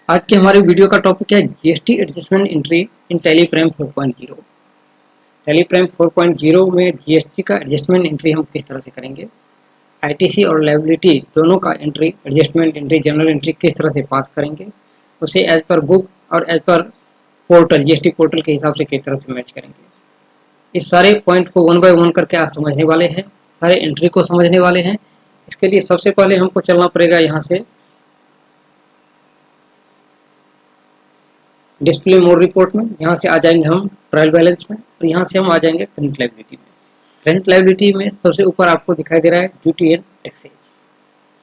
आज के हमारे वीडियो का टॉपिक है GST adjustment entry in tally prime 4.0। Tally prime 4.0 में जीएसटी का एडजस्टमेंट एंट्री हम किस तरह से करेंगे, आईटीसी और लायबिलिटी दोनों का entry, adjustment entry, general entry किस तरह से पास करेंगे, उसे एज पर बुक और as per portal, GST portal के हिसाब से किस तरह से मैच करेंगे। इस सारे पॉइंट को वन बाय वन करके आज समझने वाले हैं, सारे एंट्री को समझने वाले हैं। इसके लिए सबसे पहले हमको चलना पड़ेगा यहाँ से डिस्प्ले मोड रिपोर्ट में। यहाँ से आ जाएंगे हम ट्रायल बैलेंस में और यहाँ से हम आ जाएंगे करंट लायबिलिटी में। करंट लायबिलिटी में सबसे ऊपर आपको दिखाई दे रहा है ड्यूटी एंड एक्सचेंज।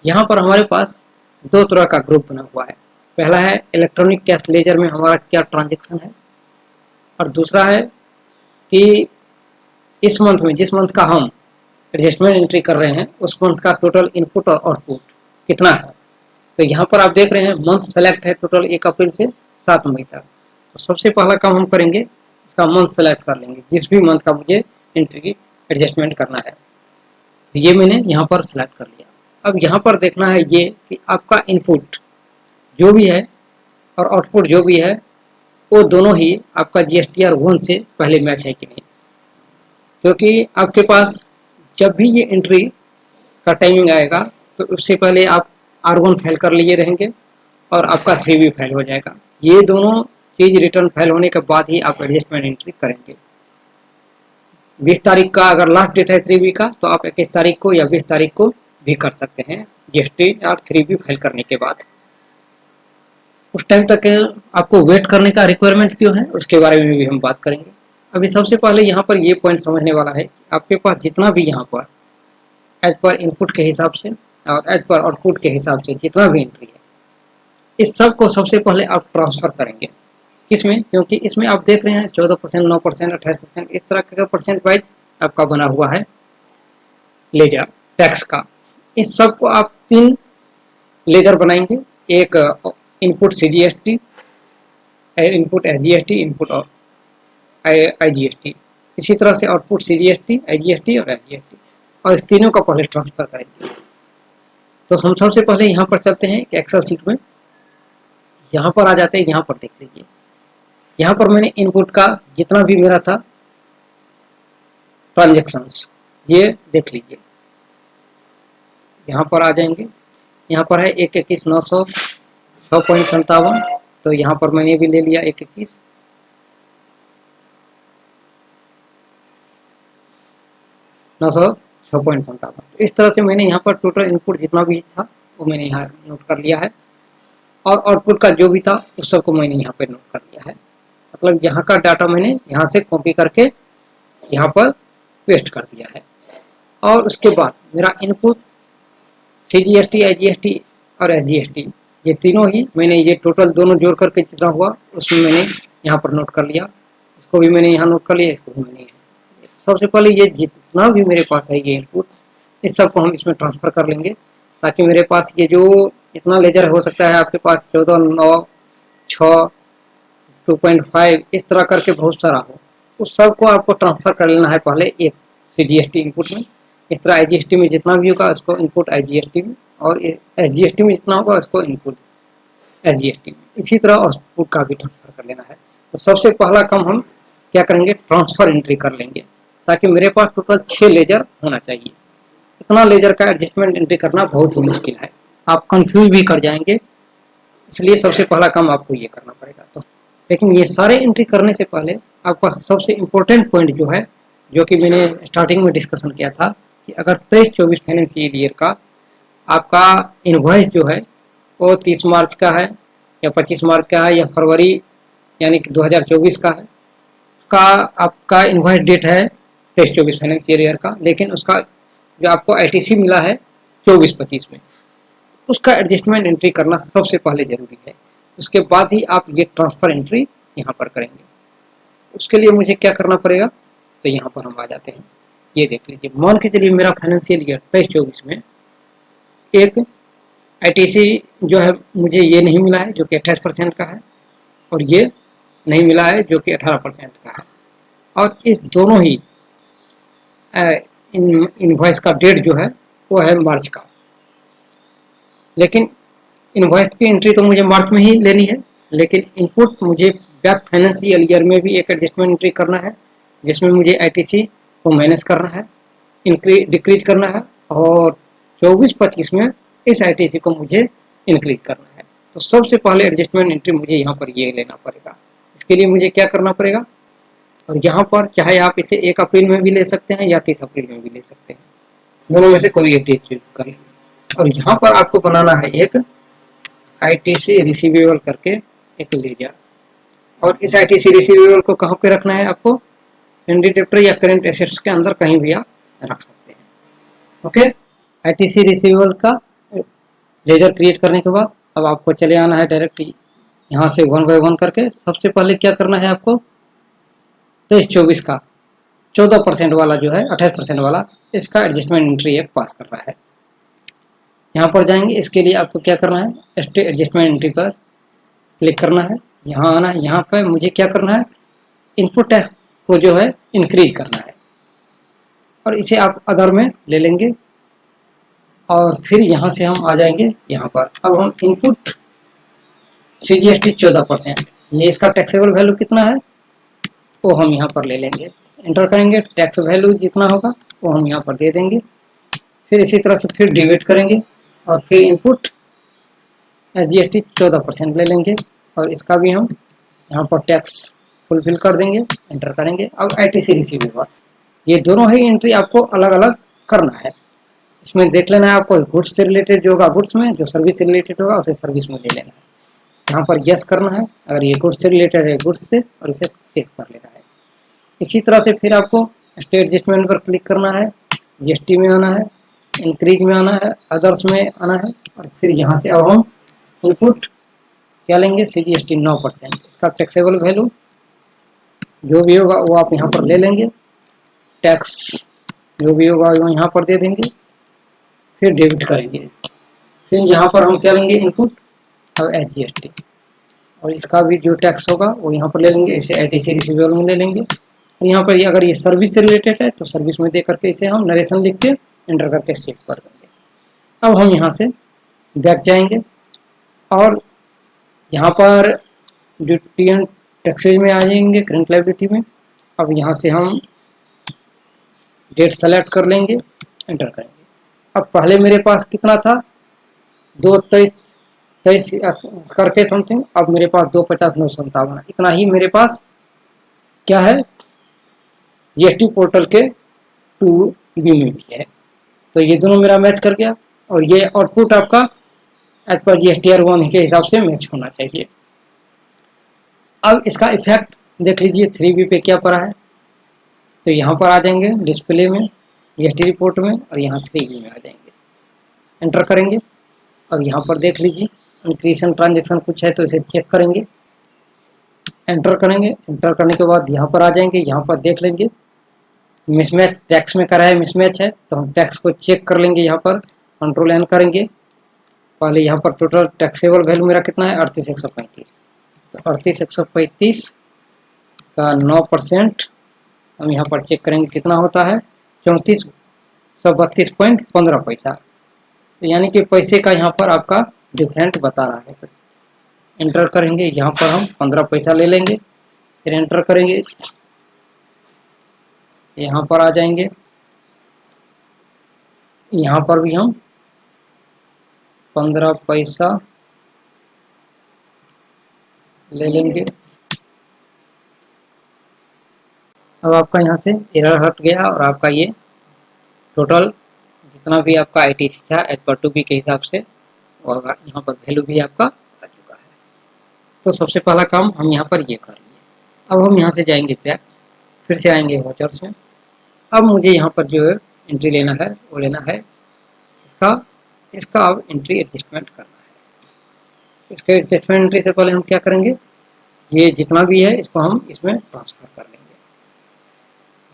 यहाँ पर हमारे पास दो तरह का ग्रुप बना हुआ है। पहला है इलेक्ट्रॉनिक कैश लेजर में हमारा क्या ट्रांजेक्शन है, और दूसरा है कि इस मंथ में, जिस मंथ का हम एडजस्टमेंट एंट्री कर रहे हैं, उस मंथ का टोटल इनपुट और आउटपुट कितना है। तो यहाँ पर आप देख रहे हैं मंथ सेलेक्ट है टोटल 1 अप्रैल से 7 मई तक। तो सबसे पहला काम हम करेंगे, इसका मंथ सेलेक्ट कर लेंगे, जिस भी मंथ का मुझे एंट्री की एडजस्टमेंट करना है। तो ये मैंने यहाँ पर सेलेक्ट कर लिया। अब यहाँ पर देखना है ये कि आपका इनपुट जो भी है और आउटपुट जो भी है वो दोनों ही आपका जीएसटीआर 1 से पहले मैच है कि नहीं। क्योंकि आपके पास जब भी ये एंट्री का टाइमिंग आएगा तो उससे पहले आप R1 फाइल कर लिए रहेंगे और आपका 3B फाइल हो जाएगा। ये दोनों चीज रिटर्न फाइल होने के बाद ही आप एडजस्टमेंट एंट्री करेंगे। 20 तारीख का अगर लास्ट डेट है 3B का, तो आप 21 तारीख को या 20 तारीख को भी कर सकते हैं जीएसटी और 3B फाइल करने के बाद। उस टाइम तक आपको वेट करने का रिक्वायरमेंट क्यों है, उसके बारे में भी हम बात करेंगे। अभी सबसे पहले यहाँ पर ये पॉइंट समझने वाला है, आपके पास जितना भी यहाँ पर एज पर इनपुट के हिसाब से और एज पर आउटपुट के हिसाब से जितना भी एंट्री है, इस सब को सबसे पहले आप ट्रांसफर करेंगे। किसमें? क्योंकि इसमें आप देख रहे हैं 14%, 9%, 28%, इस तरह का परसेंट वाइज आपका बना हुआ है लेजर टैक्स का। इस सब को आप 3 लेजर बनाएंगे, एक input CGST, input SGST, input और आईजीएसटी। इसी तरह से आउटपुट सीजीएसटी, आईजीएसटी और एसजीएसटी, और इस तीनों का पहले ट्रांसफर करेंगे। तो हम सबसे पहले यहाँ पर चलते हैं एक्सेल सीट में। यहाँ पर आ जाते हैं, यहाँ पर देख लीजिए, यहाँ पर मैंने इनपुट का जितना भी मेरा था ट्रांजेक्शन्स, ये देख लीजिए। यहाँ पर आ जाएंगे, यहाँ पर है 1,21,906.57, तो यहाँ पर मैंने भी ले लिया 1,21,906.57। इस तरह से मैंने यहाँ पर टोटल इनपुट जितना भी था वो मैंने यहाँ नोट कर लिया है, और आउटपुट का जो भी था उस सब को मैंने यहाँ पे नोट कर लिया है। मतलब यहाँ का डाटा मैंने यहाँ से कॉपी करके यहाँ पर पेस्ट कर दिया है। और उसके बाद मेरा इनपुट सीजीएसटी, आईजीएसटी और एसजीएसटी, ये तीनों ही मैंने ये टोटल दोनों जोड़ करके जितना हुआ उसमें मैंने यहाँ पर नोट कर लिया। इसको भी मैंने यहाँ नोट कर लिया, इसको भी मैंने। सबसे पहले ये जितना भी मेरे पास है ये इनपुट, इस सब को हम इसमें ट्रांसफर कर लेंगे, ताकि मेरे पास ये जो इतना लेजर हो सकता है आपके पास 14, 9, 6, 2.5 इस तरह करके बहुत सारा हो, उस सब को आपको ट्रांसफर कर लेना है पहले एक सीजीएसटी इनपुट में। इस तरह आईजीएसटी में जितना भी होगा उसको इनपुट आईजीएसटी में, और एसजीएसटी में जितना होगा उसको इनपुट एसजीएसटी में। इसी तरह आउटपुट का भी ट्रांसफर कर लेना है। तो सबसे पहला काम हम क्या करेंगे, ट्रांसफर एंट्री कर लेंगे, ताकि मेरे पास टोटल 6 लेजर होना चाहिए। इतना लेजर का एडजस्टमेंट एंट्री करना बहुत ही मुश्किल है, आप कंफ्यूज भी कर जाएंगे, इसलिए सबसे पहला काम आपको ये करना पड़ेगा। तो लेकिन ये सारे एंट्री करने से पहले आपका सबसे इम्पोर्टेंट पॉइंट जो है, जो कि मैंने स्टार्टिंग में डिस्कशन किया था, कि अगर 23-24 फाइनेंशियल ईयर का आपका इनवॉइस जो है वो 30 मार्च का है या 25 मार्च का है या फरवरी यानी कि 2024 का है, का आपका इनवॉइस डेट है 23-24 फाइनेंशियल ईयर का, लेकिन उसका जो आपको आईटीसी मिला है 24-25 में, उसका एडजस्टमेंट एंट्री करना सबसे पहले जरूरी है। उसके बाद ही आप ये ट्रांसफर एंट्री यहाँ पर करेंगे। उसके लिए मुझे क्या करना पड़ेगा, तो यहाँ पर हम आ जाते हैं। ये देख लीजिए, मान के चलिए मेरा फाइनेंशियल ईयर 23-24 में एक आईटीसी जो है मुझे ये नहीं मिला है जो कि 28% का है, और ये नहीं मिला है जो कि 18% का है, और इस दोनों ही इनवॉइस का डेट जो है वो है मार्च का। लेकिन इनवॉइस की एंट्री तो मुझे मार्च में ही लेनी है, लेकिन इनपुट मुझे बैक फाइनेंशियल ईयर में भी एक एडजस्टमेंट एंट्री करना है, जिसमें मुझे आईटीसी को माइनस करना है, डिक्रीज करना है, और 24-25 में इस आईटीसी को मुझे इंक्रीज करना है। तो सबसे पहले एडजस्टमेंट एंट्री मुझे यहाँ पर ये लेना पड़ेगा। इसके लिए मुझे क्या करना पड़ेगा, और यहाँ पर चाहे आप इसे 1 अप्रैल में भी ले सकते हैं या 30 अप्रैल में भी ले सकते हैं, दोनों में से कोई एक डेट चूज कर लेंगे। और यहाँ पर आपको बनाना है एक आईटीसी रिसीवेबल करके एक लेजर, और इस आईटीसी रिसीवेबल को कहाँ पे रखना है आपको, सेंडी डेप्टर या करेंट एसेट्स के अंदर कहीं भी आप रख सकते हैं। ओके, आईटीसी रिसीवेबल का लेजर क्रिएट करने के बाद अब आपको चले आना है डायरेक्ट यहाँ से 1 बाय 1 करके। सबसे पहले क्या करना है आपको, 23-24 का 14% वाला जो है 28% वाला, इसका एडजस्टमेंट एंट्री एक पास कर रहा है। यहाँ पर जाएंगे, इसके लिए आपको क्या करना है, स्टे एडजस्टमेंट एंट्री पर क्लिक करना है, यहाँ आना है। यहाँ पर मुझे क्या करना है, इनपुट टैक्स को जो है इंक्रीज करना है, और इसे आप अदर में ले लेंगे। और फिर यहाँ से हम आ जाएंगे यहाँ पर। अब हम इनपुट सीजीएसटी 14%, ये इसका टैक्सेबल वैल्यू कितना है वो हम यहाँ पर ले लेंगे, एंटर करेंगे, टैक्स वैल्यू जितना होगा वो हम यहाँ पर दे देंगे। फिर इसी तरह से फिर डिवाइड करेंगे, और फिर इनपुट जीएसटी 14% ले लेंगे, और इसका भी हम यहाँ पर टैक्स फुलफिल कर देंगे, एंटर करेंगे। अब आईटीसी रिसीवेबल, ये दोनों ही एंट्री आपको अलग अलग करना है। इसमें देख लेना है आपको, गुड्स से रिलेटेड जो होगा गुड्स में, जो सर्विस से रिलेटेड होगा उसे सर्विस में ले लेना है। यहाँ पर यस करना है अगर ये गुड्स से रिलेटेड है, गुड्स से, और इसे सेव कर लेना है। इसी तरह से फिर आपको स्टेट एडजस्टमेंट पर क्लिक करना है, जीएसटी में आना है, इंक्रीज में आना है, अदर्स में आना है, और फिर यहाँ से अब हम इनपुट क्या लेंगे, सीजीएसटी 9%, इसका टैक्सेबल वैल्यू जो भी होगा वो आप यहाँ पर ले लेंगे, टैक्स जो भी होगा वो यहाँ पर दे देंगे, फिर डेबिट करेंगे। फिर यहाँ पर हम क्या लेंगे, इनपुट और एचजीएसटी, और इसका भी जो टैक्स होगा वो यहाँ पर ले लेंगे, इसे आईटीसी रिसीवेबल में ले लेंगे। और यहाँ पर अगर ये सर्विस से रिलेटेड है तो सर्विस में दे करके इसे हम नरेशन लिख के एंटर करके सेव कर देंगे। अब हम यहाँ से बैक जाएंगे, और यहाँ पर ड्यूटी एंड टैक्सेज में आ जाएंगे, करंट लायबिलिटी में। अब यहाँ से हम डेट सेलेक्ट कर लेंगे, एंटर करेंगे। अब पहले मेरे पास कितना था, 2-23 करके समथिंग, अब मेरे पास 250-957, इतना ही मेरे पास क्या है, जीएसटी पोर्टल के 2B में भी है। तो ये दोनों मेरा मैच कर गया, और ये आउटपुट आपका एज पर जीएसटीआर 1 के हिसाब से मैच होना चाहिए। अब इसका इफेक्ट देख लीजिए 3B पे क्या पड़ा है। तो यहाँ पर आ जाएंगे डिस्प्ले में, जीएसटी रिपोर्ट में, और यहाँ 3B में आ जाएंगे, एंटर करेंगे। और यहाँ पर देख लीजिए इंक्रीशन ट्रांजेक्शन कुछ है तो इसे चेक करेंगे, एंटर करेंगे। एंटर करने के बाद यहाँ पर आ जाएंगे, यहाँ पर देख लेंगे मिसमैच टैक्स में करा है, मिसमैच है तो हम टैक्स को चेक कर लेंगे। यहाँ पर कंट्रोल एन करेंगे, पहले यहाँ पर टोटल टैक्सेबल वैल्यू मेरा कितना है, 38,135। तो 38,135 का 9% हम यहाँ पर चेक करेंगे कितना होता है, 3432.15 पैसा। तो यानी कि पैसे का यहाँ पर आपका डिफरेंट बता रहा है। तो एंटर करेंगे, यहाँ पर हम 15 पैसा ले लेंगे, फिर एंटर करेंगे, यहाँ पर आ जाएंगे, यहाँ पर भी हम 15 पैसा ले लेंगे। अब आपका यहाँ से एरर हट गया, और आपका ये टोटल जितना भी आपका आईटीसी था एज पर 2B के हिसाब से, और यहाँ पर वैल्यू भी आपका आ चुका है। तो सबसे पहला काम हम यहाँ पर ये कर लिए। अब हम यहाँ से जाएंगे बैक, फिर से आएंगे वाचर्स में। अब मुझे यहाँ पर जो है एंट्री लेना है वो लेना है इसका अब एंट्री एडजस्टमेंट करना है। इसके एडजस्टमेंट एंट्री से पहले हम क्या करेंगे, ये जितना भी है इसको हम इसमें ट्रांसफ़र कर लेंगे।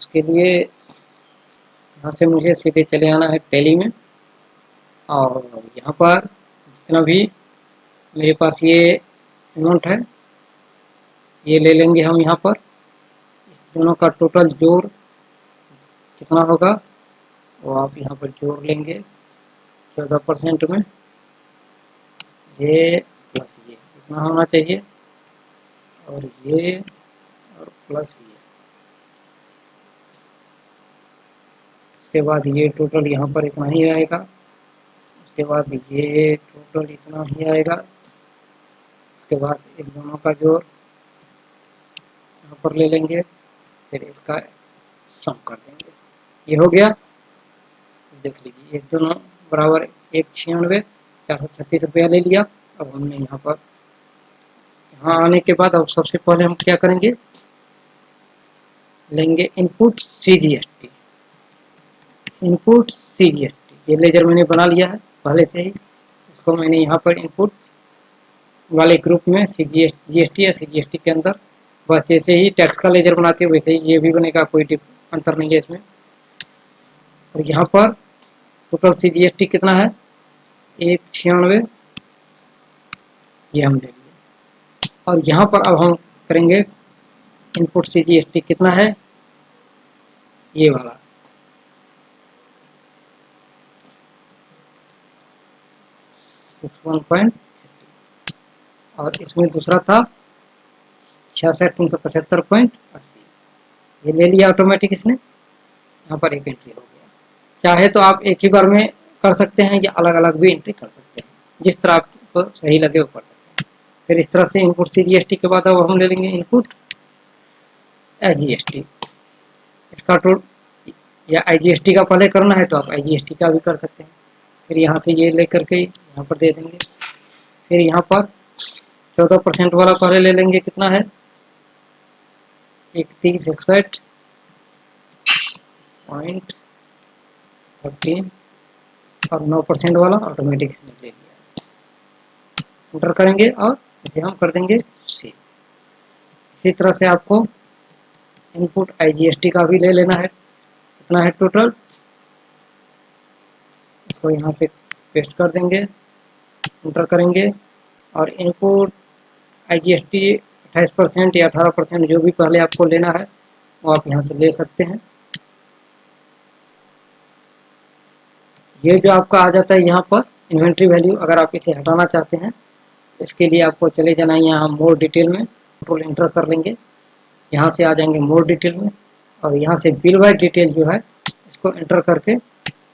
उसके लिए यहाँ से मुझे सीधे चले आना है टैली में, और यहाँ पर जितना भी मेरे पास ये अमाउंट है ये ले लेंगे हम। यहाँ पर दोनों का टोटल जोड़ कितना होगा वो आप यहाँ पर जोड़ लेंगे 14% में। ये प्लस ये इतना होना चाहिए, और ये और प्लस ये। उसके बाद ये टोटल यहाँ पर इतना ही आएगा। उसके बाद ये टोटल इतना ही आएगा। उसके बाद इन दोनों का जोड़ यहाँ पर ले लेंगे, फिर इसका सम कर देंगे। ये हो गया। देख लीजिए ये दोनों बराबर 196 436 रुपया ले लिया। अब हमने यहाँ पर यहाँ आने के बाद अब सबसे पहले हम क्या करेंगे, लेंगे इनपुट CGST। इनपुट CGST ये लेजर मैंने बना लिया है पहले से ही। इसको मैंने यहाँ पर इनपुट वाले ग्रुप में GST या CGST के अंदर, बस जैसे ही टैक्स का लेजर बनाते हैं वैसे ही ये भी बनेगा, कोई अंतर नहीं है इसमें। और यहाँ पर टोटल CGST कितना है, 196 ये हम ले लिए। और यहाँ पर अब हम करेंगे इनपुट CGST कितना है, ये वाला 61.30, और इसमें दूसरा था 66,375.80। ये ले लिया ऑटोमेटिक इसने। यहाँ पर एक एंट्री हो गया। चाहे तो आप एक ही बार में कर सकते हैं या अलग अलग भी एंट्री कर सकते हैं, जिस तरह आपको सही लगे वो कर सकते हैं। फिर इस तरह से इनपुट CGST के बाद अब हम ले लेंगे इनपुट IGST। इसका टोटल या IGST का पहले करना है तो आप IGST का भी कर सकते हैं। फिर यहाँ से ये लेकर के यहाँ पर दे देंगे। फिर यहाँ पर 14% वाला पहले ले लेंगे, कितना है 3161.13, और 9% वाला ऑटोमेटिक इसने ले लिया। एंटर करेंगे और इसे हम कर देंगे सेव। इसी तरह से आपको इनपुट IGST का भी ले लेना है, कितना है टोटल, इसको यहाँ से पेस्ट कर देंगे, एंटर करेंगे, और इनपुट IGST 28% या 18% जो भी पहले आपको लेना है वो आप यहाँ से ले सकते हैं। ये जो आपका आ जाता है यहाँ पर इन्वेंट्री वैल्यू, अगर आप इसे हटाना चाहते हैं इसके लिए आपको चले जाना है यहाँ मोर डिटेल में, कंट्रोल एंटर कर लेंगे, यहाँ से आ जाएंगे मोर डिटेल में, और यहाँ से बिल बाय डिटेल जो है इसको एंटर करके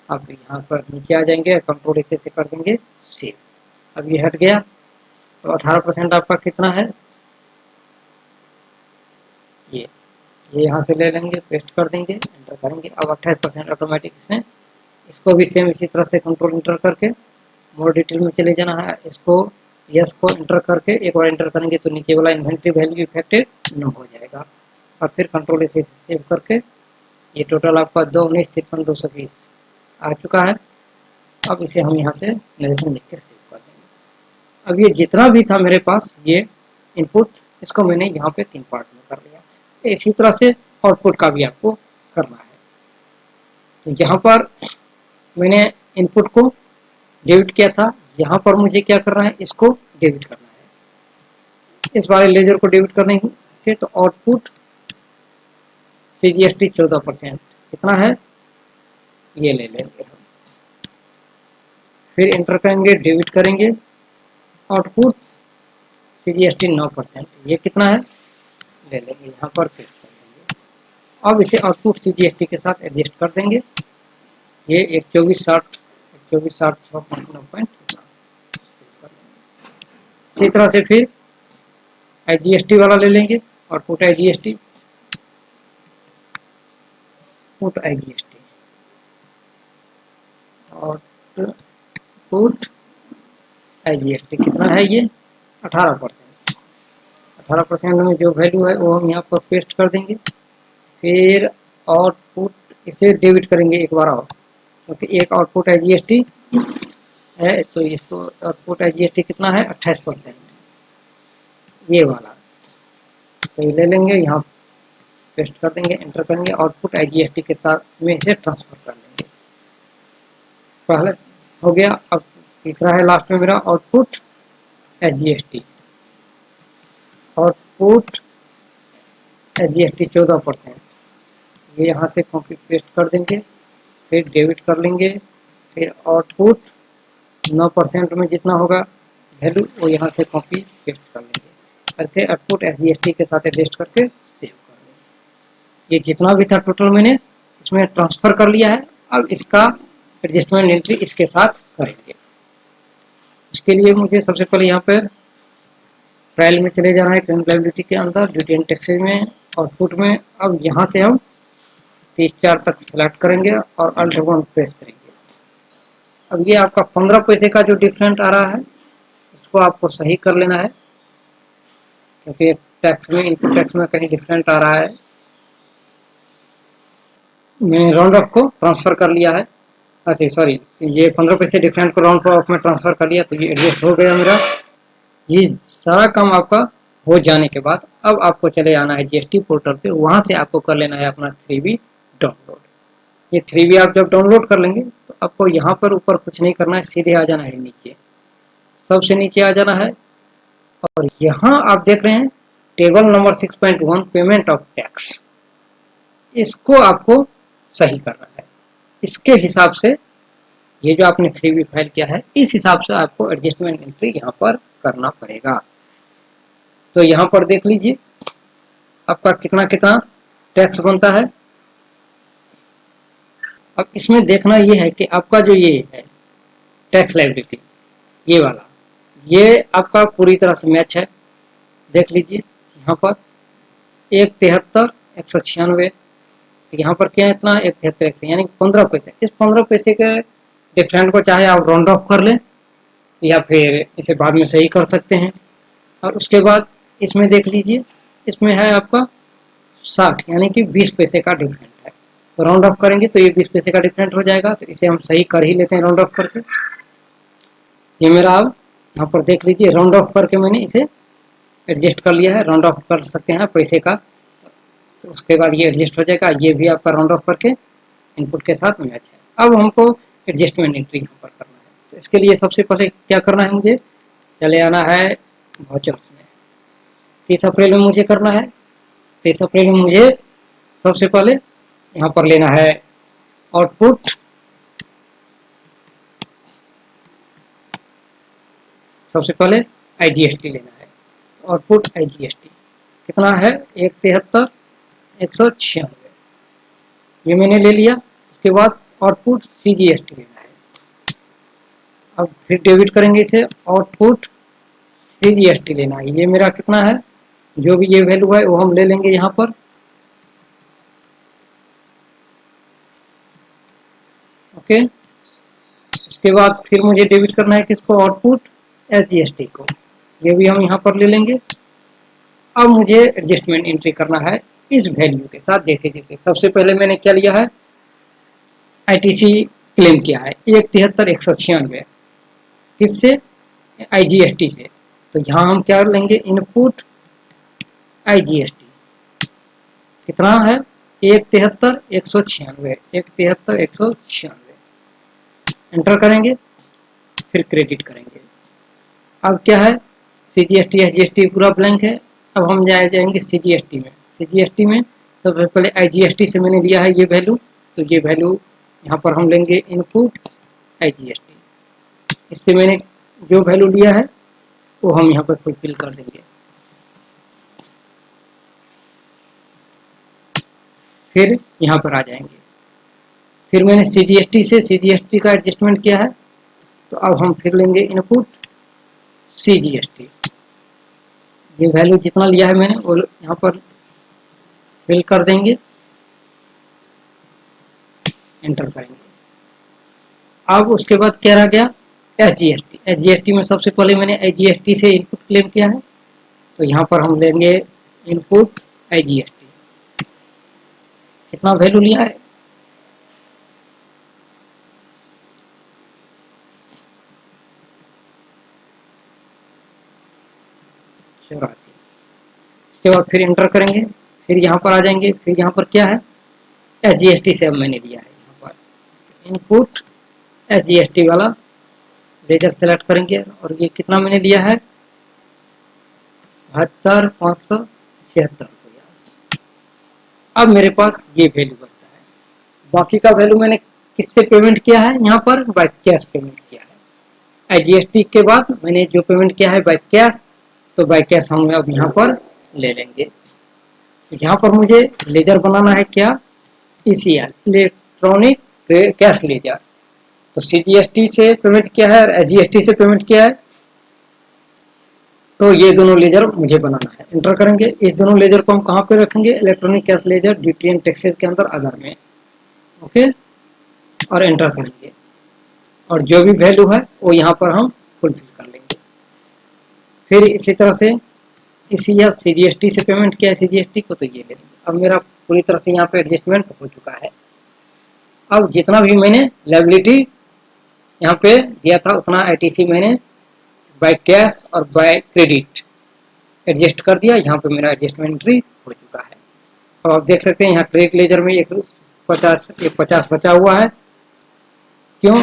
आप यहाँ पर नीचे आ जाएंगे, कंट्रोल इसे से कर देंगे सेव। अब ये हट गया। तो 18% आपका कितना है, ये यहाँ से ले लेंगे, पेस्ट कर देंगे, एंटर करेंगे। अब 28% ऑटोमेटिक इसने, इसको भी सेम इसी तरह से कंट्रोल एंटर करके मोर डिटेल में चले जाना है। इसको यस को एंटर करके एक बार एंटर करेंगे तो नीचे वाला इन्वेंट्री वैल्यू इफेक्टेड न हो जाएगा। और फिर कंट्रोल इसे सेव करके ये टोटल आपका 2,19,53,220 आ चुका है। अब इसे हम यहाँ से नरेशन लिख के सेव कर देंगे। अब ये जितना भी था मेरे पास ये इनपुट, इसको मैंने यहाँ पे 3 पार्ट में कर लिया। इसी तरह से आउटपुट का भी आपको करना है। तो यहाँ पर मैंने इनपुट को डेबिट किया था, यहाँ पर मुझे क्या करना है, इसको डेबिट करना है। इस वाले लेजर को डेबिट करने के तो आउटपुट CGST 14% कितना है ये ले लेंगे हम। फिर एंटर करेंगे, डेबिट करेंगे, आउटपुट CGST 9% ये कितना है ले लेंगे, यहाँ पर पेस्ट कर देंगे। अब इसे आउटपुट CGST के साथ एडजस्ट कर देंगे। ये 2460 इसी तरह से फिर IGST वाला ले लेंगे, आउटपुट IGST, आउटपुट IGST कितना है ये 18%। 18% में जो वैल्यू है वो हम यहाँ पर पेस्ट कर देंगे। फिर आउटपुट इसे डेबिट करेंगे एक बार और, क्योंकि एक आउटपुट IGST है तो इसको आउटपुट IGST कितना है 28% ये वाला, तो ये ले लेंगे, यहाँ पेस्ट कर देंगे, एंटर करेंगे, आउटपुट IGST के साथ में इसे ट्रांसफर कर लेंगे। पहले हो गया। अब तीसरा है लास्ट में मेरा आउटपुट GST। आउटपुट GST 14%, ये यहाँ से कॉपी पेस्ट कर देंगे, फिर डेबिट कर लेंगे, फिर आउटपुट 9% में जितना होगा वैल्यू वो यहाँ से कॉपी पेस्ट कर लेंगे। ऐसे आउटपुट SGST के साथ एडजस्ट करके सेव कर लेंगे। ये जितना भी था टोटल मैंने इसमें ट्रांसफर कर लिया है। अब इसका एडजस्टमेंट एंट्री इसके साथ करेंगे। इसके लिए मुझे सबसे पहले यहाँ पर ट्रायल में चले जाना है, करंट लायबिलिटी के अंदर ड्यूटी एंड टैक्सेज में, आउटपुट में। अब यहाँ से हम 30-4 तक सेलेक्ट करेंगे और अल्ट 1 प्रेस करेंगे। अब ये आपका 15 पैसे का जो डिफरेंट आ रहा है इसको आपको सही कर लेना है, क्योंकि टैक्स में इनपुट टैक्स में कहीं डिफरेंट आ रहा है। मैंने राउंड ऑफ को ट्रांसफर कर लिया है। अच्छा सॉरी, ये 15 पैसे डिफरेंट को राउंड ऑफ में ट्रांसफर कर लिया, तो ये एडजस्ट हो गया मेरा। ये सारा काम आपका हो जाने के बाद अब आपको चले आना है GST पोर्टल पे। वहां से आपको कर लेना है अपना 3B डाउनलोड। ये 3B आप जब डाउनलोड कर लेंगे तो आपको यहाँ पर ऊपर कुछ नहीं करना है, सीधे आ जाना है नीचे, सबसे नीचे आ जाना है। और यहाँ आप देख रहे हैं table number 6.1 payment of tax, इसको आपको सही करना है। इसके हिसाब से ये जो आपने 3B फाइल किया है इस हिसाब से आपको एडजस्टमेंट एंट्री यहाँ पर करना पड़ेगा। तो यहाँ पर देख लीजिए आपका कितना कितना टैक्स बनता है। अब इसमें देखना ये है कि आपका जो ये है टैक्स लायबिलिटी, ये वाला, ये आपका पूरी तरह से मैच है। देख लीजिए यहाँ पर 173,196, यहाँ पर क्या है इतना 173 यानी 15 पैसे। इस 15 पैसे के डिफरेंट को चाहे आप राउंड ऑफ कर लें या फिर इसे बाद में सही कर सकते हैं। और उसके बाद इसमें देख लीजिए इसमें है आपका 60 यानी कि 20 पैसे का डिफरेंट है। तो राउंड ऑफ करेंगे तो ये 20 पैसे का डिफरेंट हो जाएगा, तो इसे हम सही कर ही लेते हैं राउंड ऑफ करके। ये मेरा अब यहाँ पर देख लीजिए राउंड ऑफ करके मैंने इसे एडजस्ट कर लिया है। राउंड ऑफ कर सकते हैं पैसे का, तो उसके बाद ये एडजस्ट हो जाएगा। ये भी आपका राउंड ऑफ करके इनपुट के साथ मैच है। अब हमको एडजस्टमेंट एंट्री यहाँ पर करना है, तो इसके लिए सबसे पहले क्या करना है, मुझे चले आना है वाउचर्स में। 30 अप्रैल में मुझे करना है। 30 अप्रैल में मुझे सबसे पहले यहाँ पर लेना है आउटपुट, सबसे पहले IGST लेना है। आउटपुट IGST कितना है 173,196, ये मैंने ले लिया। उसके बाद आउटपुट CGST लेना है। अब फिर डेबिट करेंगे इसे, आउटपुट CGST लेना है। ये मेरा कितना है, जो भी ये वैल्यू है वो हम ले लेंगे यहाँ पर। ओके, उसके बाद फिर मुझे डेबिट करना है किसको, आउटपुट SGST को, ये भी हम यहाँ पर ले लेंगे। अब मुझे एडजस्टमेंट एंट्री करना है इस वैल्यू के साथ। जैसे जैसे सबसे पहले मैंने क्या लिया है, ITC क्लेम किया है 173,196, किससे, IGST से। तो यहाँ हम क्या लेंगे, इनपुट IGST कितना है 173,196, 173,196 एंटर करेंगे, फिर क्रेडिट करेंगे। अब क्या है, CGST SGST पूरा ब्लैंक है। अब हम जाएंगे CGST में। CGST में सबसे पहले IGST से मैंने लिया है ये वैल्यू, तो ये वैल्यू यहाँ पर हम लेंगे इनपुट IGST। इससे मैंने जो वैल्यू लिया है वो हम यहाँ पर फुलफिल कर देंगे। फिर यहाँ पर आ जाएंगे। फिर मैंने CGST से CGST का एडजस्टमेंट किया है, तो अब हम फिर लेंगे इनपुट CGST। ये वैल्यू जितना लिया है मैंने वो यहाँ पर फिल कर देंगे, एंटर करेंगे। अब उसके बाद क्या रह गया, SGST। SGST में सबसे पहले मैंने IGST से इनपुट क्लेम किया है, तो यहाँ पर हम लेंगे इनपुट IGST। कितना वैल्यू लिया है, चौरासी। उसके बाद फिर इंटर करेंगे, फिर यहाँ पर आ जाएंगे। फिर यहाँ पर क्या है, SGST से अब मैंने लिया है यहाँ पर इनपुट SGST वाला लेजर सेलेक्ट करेंगे, और ये कितना मैंने लिया है 72,576। अब मेरे पास ये वैल्यू बचता है। बाकी का वैल्यू मैंने किससे पेमेंट किया है, यहाँ पर बाय कैश पेमेंट किया है। जीएसटी के बाद मैंने जो पेमेंट किया है बाय कैश, तो बाय कैश हम अब यहाँ पर ले लेंगे। यहाँ पर मुझे लेजर बनाना है क्या, ईसीएल, इलेक्ट्रॉनिक कैश लेजर। तो सीजीएसटी से पेमेंट किया है और जीएसटी से पेमेंट किया है, तो ये दोनों लेजर मुझे बनाना है। एंटर करेंगे, इस दोनों लेजर को हम कहाँ पे रखेंगे, electronic cash ledger duty and taxes के अंदर अदर में, ओके, और एंटर करेंगे और जो भी वैल्यू है वो यहाँ पर हम फुलफिल कर लेंगे। फिर इसी तरह से इसी या सीजीएसटी से पेमेंट किया है सीजीएसटी को, तो ये ले लेंगे। अब मेरा पूरी तरह से यहाँ पे एडजस्टमेंट हो चुका है। अब जितना भी मैंने लायबिलिटी यहाँ पे दिया था उतना आईटीसी मैंने बाय कैश और बाय क्रेडिट एडजस्ट कर दिया। यहाँ पे मेरा एडजस्टमेंट एंट्री हो चुका है। अब आप देख सकते हैं यहाँ क्रेडिट लेजर में एक 50 बचा हुआ है। क्यों?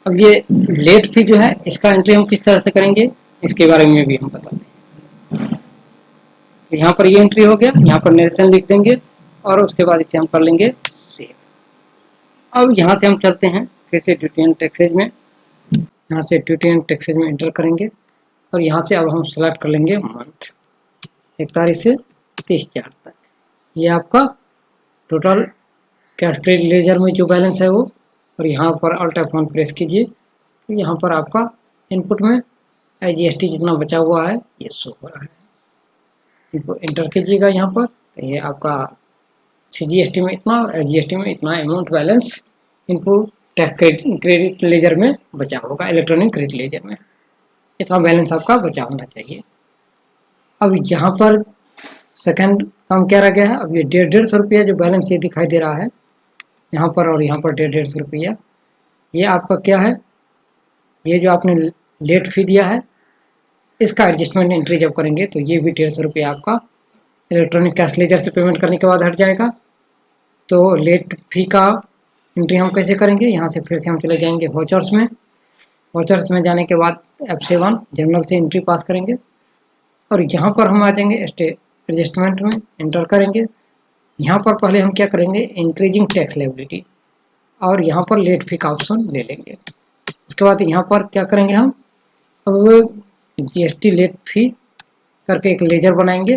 अब ये लेट फी जो है इसका एंट्री हम किस तरह से करेंगे इसके बारे में भी हम बताते हैं। यहाँ पर ये एंट्री हो गया, यहाँ पर नरेशन लिख देंगे और उसके बाद इसे हम कर लेंगे सेव। अब यहाँ से हम चलते हैं फिर से ड्यूटी एंड टैक्सेज में। यहाँ से ड्यूटी एंड टैक्सेज में एंटर करेंगे और यहाँ से अब हम सेलेक्ट कर लेंगे मंथ, 1 तारीख से 30/4 तक। ये आपका टोटल कैश क्रेडिट लेजर में जो बैलेंस है वो, और यहाँ पर ऑल टैप 1 प्रेस कीजिए तो यहाँ पर आपका इनपुट में आईजीएसटी जितना बचा हुआ है ये शो हो रहा है। इनको एंटर कीजिएगा यहाँ पर, तो ये आपका सीजीएसटी में इतना और आईजीएसटी में इतना amount balance input tax credit ledger में बचा होगा, इलेक्ट्रॉनिक क्रेडिट लेजर में इतना बैलेंस आपका बचा होना चाहिए। अब यहाँ पर सेकंड काम क्या रह गया है, अब ये 150 रुपया जो बैलेंस ये दिखाई दे रहा है यहाँ पर और यहाँ पर 150 रुपया, ये आपका क्या है, ये जो आपने लेट फी दिया है इसका एडजस्टमेंट एंट्री जब करेंगे तो ये भी 150 रुपया आपका इलेक्ट्रॉनिक कैश लेजर से पेमेंट करने के बाद हट जाएगा। तो लेट फी का एंट्री हम कैसे करेंगे, यहाँ से फिर से हम चले जाएंगे वाउचर्स में। वाउचर्स में जाने के बाद F7 जनरल से एंट्री पास करेंगे और यहाँ पर हम आ जाएंगे एडजस्टमेंट में, एंटर करेंगे। यहाँ पर पहले हम क्या करेंगे, इंक्रीजिंग टैक्स लायबिलिटी, और यहाँ पर लेट फी का ऑप्शन ले लेंगे। उसके बाद यहाँ पर क्या करेंगे, हम अब जीएसटी लेट फी करके एक लेजर बनाएंगे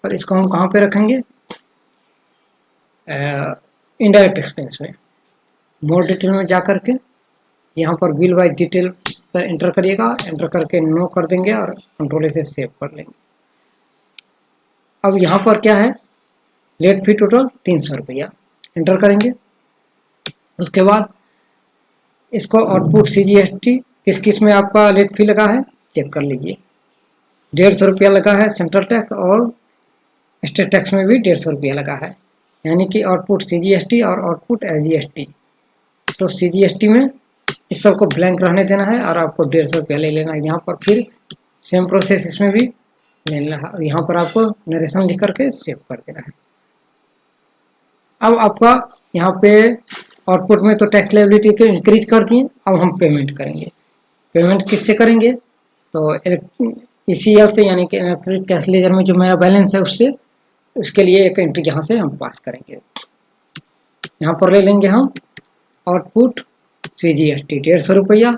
और इसको हम कहाँ पे रखेंगे, इनडायरेक्ट एक्सपेंस में। मोर डिटेल में जा करके यहाँ पर बिल वाइज डिटेल पर एंटर करिएगा, एंटर करके नो कर देंगे और कंट्रोल से सेव कर लेंगे। अब यहाँ पर क्या है, लेट फी टोटल 300 रुपया, एंटर करेंगे। उसके बाद इसको आउटपुट सीजीएसटी किस किस में आपका लेट फी लगा है चेक कर लीजिए। 150 रुपया लगा है सेंट्रल टैक्स और स्टेट टैक्स में भी 150 रुपया लगा है, यानी कि आउटपुट सीजीएसटी और आउटपुट एसजीएसटी। तो सीजीएसटी में इस सब को ब्लैंक रहने देना है और आपको 150 रुपया ले लेना है। यहाँ पर फिर सेम प्रोसेस इसमें भी ले लेना है और यहाँ पर आपको नरेशन लिख करके सेव कर देना है। अब आपका यहाँ पे आउटपुट में तो टैक्स लायबिलिटी को इंक्रीज कर दिए, अब हम पेमेंट करेंगे। पेमेंट किससे करेंगे, तो ईसीएल से, यानी कि इलेक्ट्रॉनिक कैश लेजर में जो मेरा बैलेंस है उससे, उसके लिए एक एंट्री यहाँ से हम पास करेंगे। यहाँ पर ले लेंगे हम आउटपुट सीजीएसटी 150 रुपया,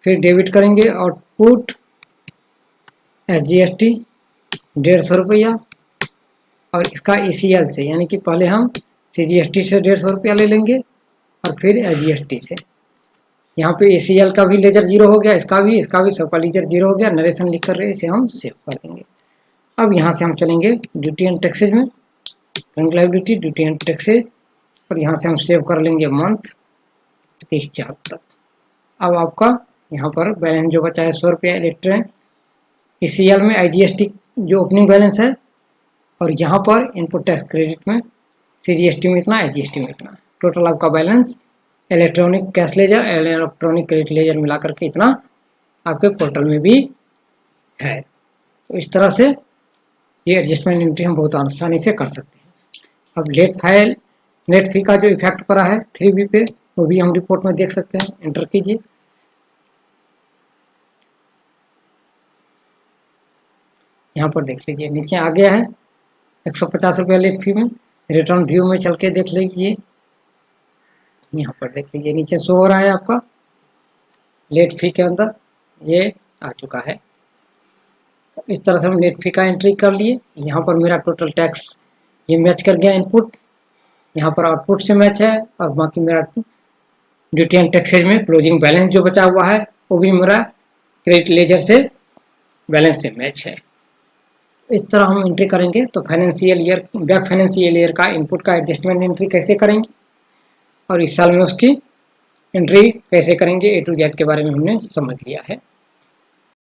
फिर डेबिट करेंगे आउटपुट एसजीएसटी 150 रुपया और इसका ईसीएल से, यानी कि पहले हम सीजीएसटी से 150 रुपया ले लेंगे और फिर एसजीएसटी से। यहाँ पे ईसीएल का भी लेजर 0 हो गया, इसका भी सबका लेजर 0 हो गया। नरेशन लिख कर इसे हम सेव कर देंगे। अब यहाँ से हम चलेंगे ड्यूटी एंड टैक्सेज में, current liability duty and taxes, और यहाँ से हम सेव कर लेंगे मंथ 30/4 तक। अब आपका यहाँ पर बैलेंस जो बचा है 100 रुपया इलेक्ट्रॉनिक ईसीएल में, आईजीएसटी जो ओपनिंग बैलेंस है, और यहाँ पर इनपुट टैक्स क्रेडिट में सीजीएसटी में इतना, आईजीएसटी में इतना, टोटल आपका balance electronic cash ledger electronic credit ledger मिला करके इतना आपके पोर्टल में भी है। तो इस तरह से ये एडजस्टमेंट एंट्री हम बहुत आसानी से कर सकते हैं। अब लेट फी का जो इफेक्ट पड़ा है 3B पे, वो भी हम रिपोर्ट में देख सकते हैं। एंटर कीजिए, यहाँ पर देख लीजिए नीचे आ गया है 150 रुपया लेट फी में। रिटर्न व्यू में चल के देख लीजिए, यहाँ पर देख लीजिए नीचे शो हो रहा है आपका लेट फी के अंदर ये आ चुका है। तो इस तरह से हम लेट फी का एंट्री कर लिए। यहाँ पर मेरा टोटल टैक्स ये मैच कर गया इनपुट, यहाँ पर आउटपुट से मैच है, और बाकी मेरा ड्यूटी एंड टैक्सेज में क्लोजिंग बैलेंस जो बचा हुआ है वो भी मेरा क्रेडिट लेजर से बैलेंस से मैच है। इस तरह हम एंट्री करेंगे। तो financial year back financial year का इनपुट का एडजस्टमेंट एंट्री कैसे करेंगे और इस साल में उसकी एंट्री कैसे करेंगे A to Z के बारे में हमने समझ लिया है।